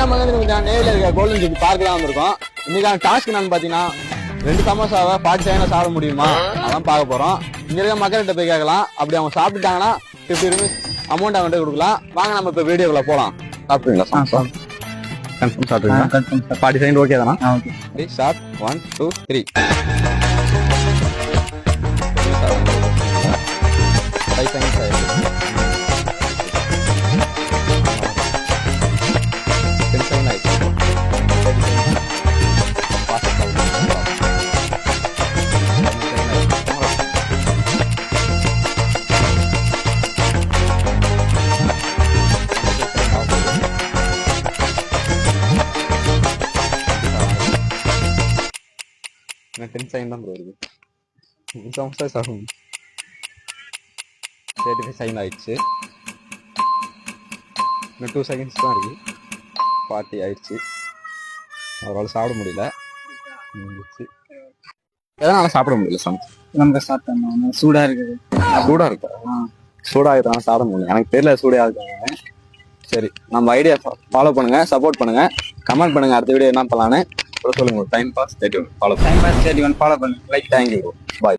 நம்ம வந்து நேரில் இருக்க கோல்டன் ஜூப்ளி பார்க்க தான் வந்திருக்கோம். இன்னைக்கான டாஸ்க் என்னன்னு பாத்தீங்கன்னா 2 சமோசாவை 40 செகண்ட்ல சாப்பிட முடியுமா அதான் பார்க்க போறோம். இங்க இருக்க மக்கள்கிட்ட போய் கேட்கலாம். அப்படி அவங்க சாப்பிட்டுட்டாங்கன்னா 50 rupees அமௌண்ட் அவங்ககிட்ட கொடுக்கலாம். வாங்க நம்ம இப்ப வீடியோக்குள்ள போலாம். சாப்பிடுங்களா சமோசா? கன்ஃபார்ம் சாப்பிடுங்களா? 40 செகண்ட் ஓகே தானா? ஓகே. ஸ்டார்ட் 1 2 3. 5 seconds ஆயிடுச்சு. 10 seconds ஆயிடுச்சு. 30 seconds. Fast ஆ நான் 10 செகண்ட் தான் வருது. சமோசா சாப்பிடும். 35 செகண்ட் ஆயிடுச்சு. இன்னும் 2 seconds தான் இருக்கு. 40 ஆயிடுச்சு. அவரால் சாப்பிட முடியல. எதனால சாப்பிட முடியல சமோசா? நமக்கு சாப்பிட்டோம் சூடா இருக்குது. சூடா இருக்கா? சூடா இருக்கிறாங்க சாப்பிட முடியல. எனக்கு தெரியல சூடா இருக்காங்க. சரி, நம்ம ஐடியா ஃபாலோ பண்ணுங்க, சப்போர்ட் பண்ணுங்க, கமெண்ட் பண்ணுங்க. அடுத்த வீடியோ என்ன பண்ணலான்னு சொல்லுங்க. Time pass 31 follow time pass 31 follow பண்ணுங்க. லைக். தேங்க்யூ. பாய்.